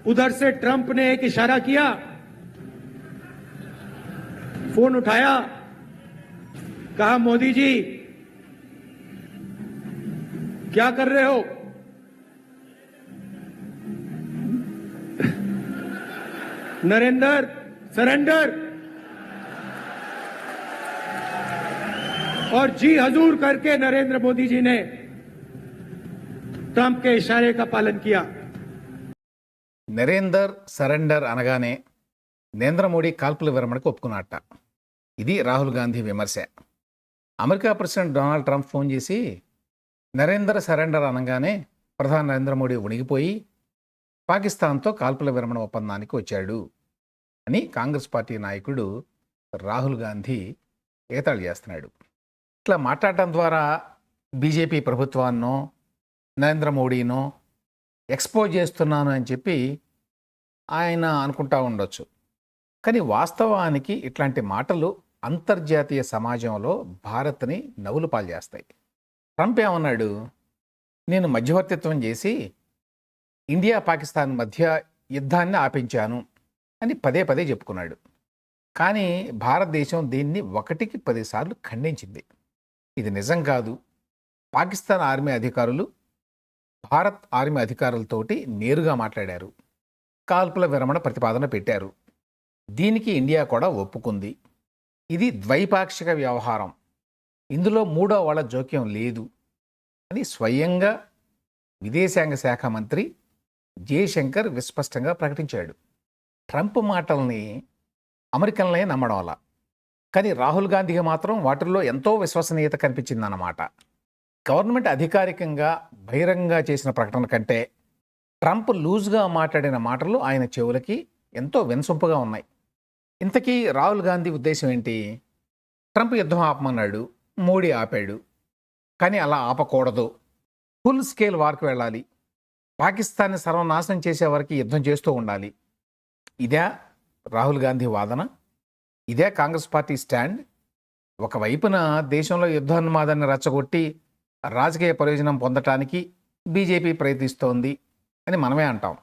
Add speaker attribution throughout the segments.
Speaker 1: उधर से ट्रंप ने एक इशारा किया, फोन उठाया, कहा मोदी जी क्या कर रहे हो? नरेंद्र सरेंडर। और जी हजूर करके नरेंद्र मोदी जी ने ट्रंप के इशारे का पालन किया।
Speaker 2: నరేందర్ సరెండర్ అనగానే నరేంద్ర మోడీ కాల్పుల విరమణకు ఒప్పుకున్నట్ట. ఇది రాహుల్ గాంధీ విమర్శ. America president Donald Trump phone చేసి నరేందర్ సరెండర్ అనగానే ప్రధాని నరేంద్ర మోడీ ఉణిగిపోయి పాకిస్తాన్తో కాల్పుల విరమణ ఒప్పందానికి వచ్చాడు అని కాంగ్రెస్ పార్టీ నాయకుడు రాహుల్ గాంధీ ఏతాళి చేస్తున్నాడు. ఇట్లా మాట్లాడటం ద్వారా బీజేపీ ప్రభుత్వాన్నో నరేంద్ర మోడీనో ఎక్స్పోజ్ చేస్తున్నాను అని చెప్పి ఆయన అనుకుంటా ఉండొచ్చు. కానీ వాస్తవానికి ఇట్లాంటి మాటలు అంతర్జాతీయ సమాజంలో భారత్ని నవ్వులు పాలు చేస్తాయి. ట్రంప్ ఏమన్నాడు, నేను మధ్యవర్తిత్వం చేసి ఇండియా పాకిస్తాన్ మధ్య యుద్ధాన్ని ఆపించాను అని పదే పదే చెప్పుకున్నాడు. కానీ భారతదేశం దీన్ని 1కి 10 సార్లు ఖండించింది. ఇది నిజం కాదు. పాకిస్తాన్ ఆర్మీ అధికారులు భారత్ ఆర్మీ అధికారులతోటి నేరుగా మాట్లాడారు, కాల్పుల విరమణ ప్రతిపాదన పెట్టారు. దీనికి ఇండియా కూడా ఒప్పుకుంది. ఇది ద్వైపాక్షిక వ్యవహారం, ఇందులో మూడో వాళ్ళ జోక్యం లేదు అని స్వయంగా విదేశాంగ శాఖ మంత్రి జయశంకర్ విస్పష్టంగా ప్రకటించాడు. ట్రంప్ మాటల్ని అమెరికన్లే నమ్మడం వల్ల, కానీ రాహుల్ గాంధీకి మాత్రం వాటిల్లో ఎంతో విశ్వసనీయత కనిపించిందన్నమాట. గవర్నమెంట్ అధికారికంగా బహిరంగంగా చేసిన ప్రకటన కంటే ట్రంప్ లూజ్గా మాట్లాడిన మాటలు ఆయన చెవులకి ఎంతో వినసొంపుగా ఉన్నాయి. ఇంతకీ రాహుల్ గాంధీ ఉద్దేశం ఏంటి? ట్రంప్ యుద్ధం ఆపమన్నాడు, మోడీ ఆపాడు. కానీ అలా ఆపకూడదు, ఫుల్ స్కేల్ వార్కి వెళ్ళాలి, పాకిస్తాన్ని సర్వనాశనం చేసే వరకు యుద్ధం చేస్తూ ఉండాలి. ఇదే రాహుల్ గాంధీ వాదన, ఇదే కాంగ్రెస్ పార్టీ స్టాండ్. ఒకవైపున దేశంలో యుద్ధోన్మాదాన్ని రెచ్చగొట్టి రాజకీయ ప్రయోజనం పొందటానికి బీజేపీ ప్రయత్నిస్తోంది అని మనమే అంటాం.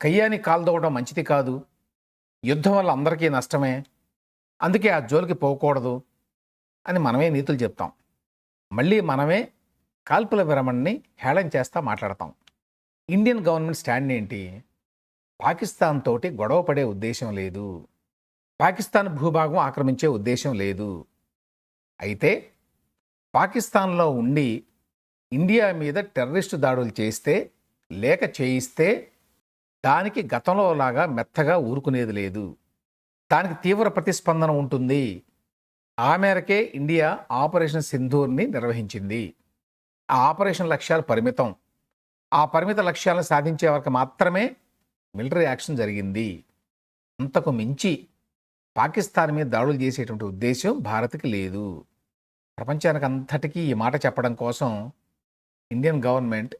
Speaker 2: కయ్యాన్ని కాల్దోవడం మంచిది కాదు, యుద్ధం వల్ల అందరికీ నష్టమే, అందుకే ఆ జోలికి పోకూడదు అని మనమే నీతులు చెప్తాం. మళ్ళీ మనమే కాల్పుల విరమణని హేళన చేస్తా మాట్లాడతాం. ఇండియన్ గవర్నమెంట్ స్టాండ్ ఏంటి? పాకిస్తాన్ తోటి గొడవ పడే ఉద్దేశం లేదు, పాకిస్తాన్ భూభాగం ఆక్రమించే ఉద్దేశం లేదు. అయితే పాకిస్తాన్లో ఉండి ఇండియా మీద టెర్రరిస్టు దాడులు చేస్తే లేక చేయిస్తే దానికి గతంలో లాగా మెత్తగా ఊరుకునేది లేదు, దానికి తీవ్ర ప్రతిస్పందన ఉంటుంది. ఆ మేరకే ఇండియా ఆపరేషన్ సింధూర్ని నిర్వహించింది. ఆ ఆపరేషన్ లక్ష్యాలు పరిమితం, ఆ పరిమిత లక్ష్యాలను సాధించే వరకు మాత్రమే మిలిటరీ యాక్షన్ జరిగింది. అంతకు మించి పాకిస్తాన్ మీద దాడులు చేసేటువంటి ఉద్దేశం భారత్కి లేదు. ప్రపంచానికి అంతటికీ ఈ మాట చెప్పడం కోసం ఇండియన్ గవర్నమెంట్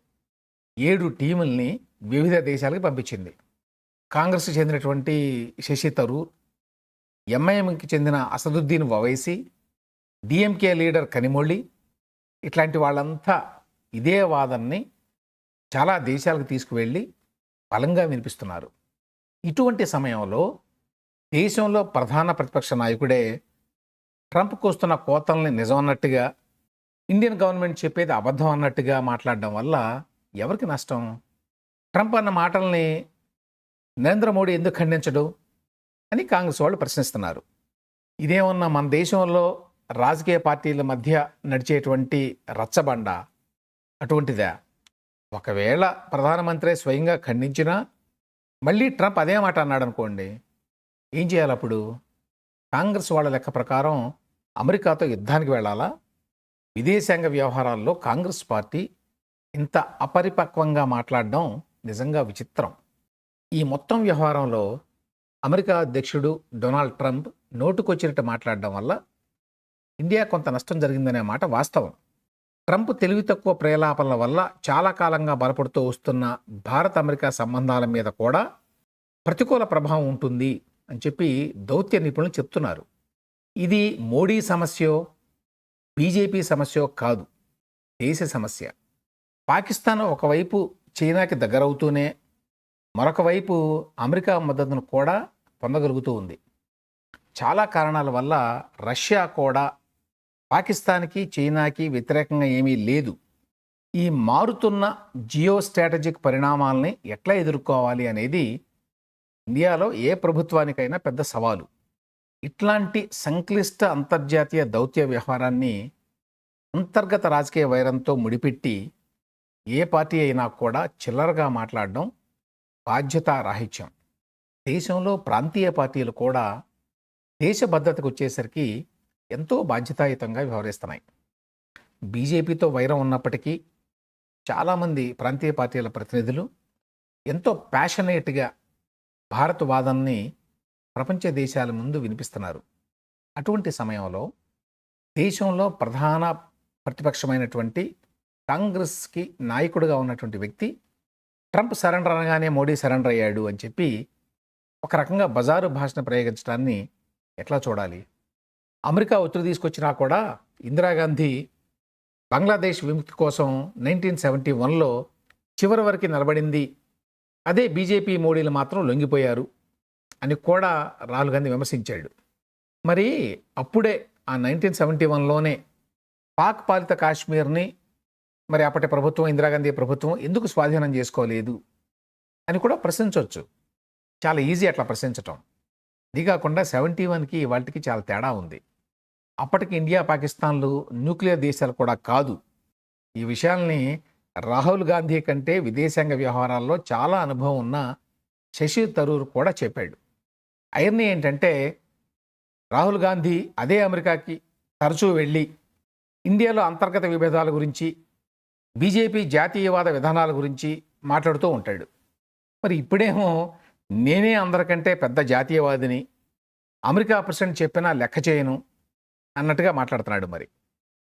Speaker 2: 7 టీముల్ని వివిధ దేశాలకు పంపించింది. కాంగ్రెస్కి చెందినటువంటి శశి థరూర్, ఎంఐఎంకి చెందిన అసదుద్దీన్ ఓవైసీ, డిఎంకే లీడర్ కనిమొళి, ఇట్లాంటి వాళ్ళంతా ఇదే వాదనని చాలా దేశాలకు తీసుకువెళ్ళి బలంగా వినిపిస్తున్నారు. ఇటువంటి సమయంలో దేశంలో ప్రధాన ప్రతిపక్ష నాయకుడే ట్రంప్ కోస్తున్న కోతల్ని నిజం అన్నట్టుగా, ఇండియన్ గవర్నమెంట్ చెప్పేది అబద్ధం అన్నట్టుగా మాట్లాడడం వల్ల ఎవరికి నష్టం? ట్రంప్ అన్న మాటల్ని నరేంద్ర మోడీ ఎందుకు ఖండించడు అని కాంగ్రెస్ వాళ్ళు ప్రశ్నిస్తున్నారు. ఇదేమన్నా మన దేశంలో రాజకీయ పార్టీల మధ్య నడిచేటువంటి రచ్చబండ అటువంటిదా? ఒకవేళ ప్రధానమంత్రి స్వయంగా ఖండించినా మళ్ళీ ట్రంప్ అదే మాట అన్నాడు అనుకోండి, ఏం చేయాలి అప్పుడు? కాంగ్రెస్ వాళ్ళ లెక్క ప్రకారం అమెరికాతో యుద్ధానికి వెళ్ళాలా? విదేశాంగ వ్యవహారాల్లో కాంగ్రెస్ పార్టీ ఇంత అపరిపక్వంగా మాట్లాడడం నిజంగా విచిత్రం. ఈ మొత్తం వ్యవహారంలో అమెరికా అధ్యక్షుడు డొనాల్డ్ ట్రంప్ నోటుకొచ్చినట్టు మాట్లాడడం వల్ల ఇండియా కొంత నష్టం జరిగిందనే మాట వాస్తవం. ట్రంప్ తెలివి తక్కువ ప్రేలాపనల వల్ల చాలా కాలంగా బలపడుతూ వస్తున్న భారత్ అమెరికా సంబంధాల మీద కూడా ప్రతికూల ప్రభావం ఉంటుంది అని చెప్పి దౌత్య నిపుణులు చెప్తున్నారు. ఇది మోడీ సమస్యో బీజేపీ సమస్యో కాదు, దేశ సమస్య. పాకిస్తాన్ ఒకవైపు చైనాకి దగ్గరవుతూనే మరొక వైపు అమెరికా మద్దతును కూడా పొందగలుగుతూ ఉంది. చాలా కారణాల వల్ల రష్యా కూడా పాకిస్తాన్కి, చైనాకి వ్యతిరేకంగా ఏమీ లేదు. ఈ మారుతున్న జియో స్ట్రాటజిక్ పరిణామాలని ఎట్లా ఎదుర్కోవాలి అనేది ఇండియాలో ఏ ప్రభుత్వానికైనా పెద్ద సవాలు. ఇట్లాంటి సంక్లిష్ట అంతర్జాతీయ దౌత్య వ్యవహారాన్ని అంతర్గత రాజకీయ వైరంతో ముడిపెట్టి ఏ పార్టీ అయినా కూడా చిల్లరగా మాట్లాడడం బాధ్యతారాహిత్యం. దేశంలో ప్రాంతీయ పార్టీలు కూడా దేశ భద్రతకు వచ్చేసరికి ఎంతో బాధ్యతాయుతంగా వ్యవహరిస్తున్నాయి. బీజేపీతో వైరం ఉన్నప్పటికీ చాలామంది ప్రాంతీయ పార్టీల ప్రతినిధులు ఎంతో ప్యాషనేట్గా భారత్ వాదనని ప్రపంచ దేశాల ముందు వినిపిస్తున్నారు. అటువంటి సమయంలో దేశంలో ప్రధాన ప్రతిపక్షమైనటువంటి కాంగ్రెస్కి నాయకుడిగా ఉన్నటువంటి వ్యక్తి ట్రంప్ సరెండర్ అనగానే మోడీ సరెండర్ అయ్యాడు అని చెప్పి ఒక రకంగా బజారు భాషను ప్రయోగించడాన్ని ఎట్లా చూడాలి? అమెరికా ఒత్తిడి తీసుకొచ్చినా కూడా ఇందిరాగాంధీ బంగ్లాదేశ్ విముక్తి కోసం 1971లో చివరి వరకు నిలబడింది. అదే బీజేపీ మోడీలు మాత్రం లొంగిపోయారు అని కూడా రాహుల్ గాంధీ విమర్శించాడు. మరి అప్పుడే ఆ 1971లోనే పాక్ పాలిత కాశ్మీర్ని మరి అప్పటి ప్రభుత్వం, ఇందిరాగాంధీ ప్రభుత్వం ఎందుకు స్వాధీనం చేసుకోలేదు అని కూడా ప్రశ్నించవచ్చు. చాలా ఈజీ అట్లా ప్రశ్నించటం. ఇది కాకుండా 71కి వాటికి చాలా తేడా ఉంది. అప్పటికి ఇండియా, పాకిస్తాన్లు న్యూక్లియర్ దేశాలు కూడా కాదు. ఈ విషయాల్ని రాహుల్ గాంధీ కంటే విదేశాంగ వ్యవహారాల్లో చాలా అనుభవం ఉన్న శశి థరూర్ కూడా చెప్పాడు. ఐర్నీ ఏంటంటే రాహుల్ గాంధీ అదే అమెరికాకి తరచూ వెళ్ళి ఇండియాలో అంతర్గత విభేదాల గురించి, బీజేపీ జాతీయవాద విధానాల గురించి మాట్లాడుతూ ఉంటాడు. మరి ఇప్పుడేమో నేనే అందరికంటే పెద్ద జాతీయవాదిని, అమెరికా ప్రెసిడెంట్ చెప్పినా లెక్క చేయను అన్నట్టుగా మాట్లాడుతున్నాడు. మరి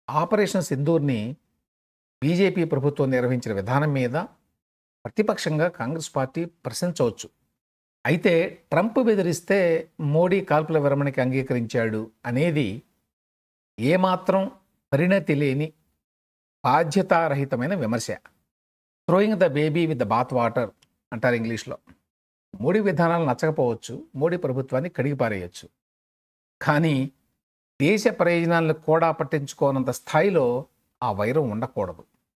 Speaker 2: ఆపరేషన్ సింధూర్ని బీజేపీ ప్రభుత్వం నిర్వహించిన విధానం మీద ప్రతిపక్షంగా కాంగ్రెస్ పార్టీ ప్రశ్నించవచ్చు. అయితే ట్రంప్ బెదిరిస్తే మోడీ కాల్పుల విరమణకి అంగీకరించాడు అనేది ఏమాత్రం పరిణతి లేని బాధ్యతారహితమైన విమర్శ. Throwing the baby with the bath water అంటారు ఇంగ్లీష్లో. మోడీ విధానాలు నచ్చకపోవచ్చు, మోడీ ప్రభుత్వాన్ని కడిగిపారేయచ్చు, కానీ దేశ ప్రయోజనాలను కూడా పట్టించుకోనంత స్థాయిలో ఆ వైరం ఉండకూడదు.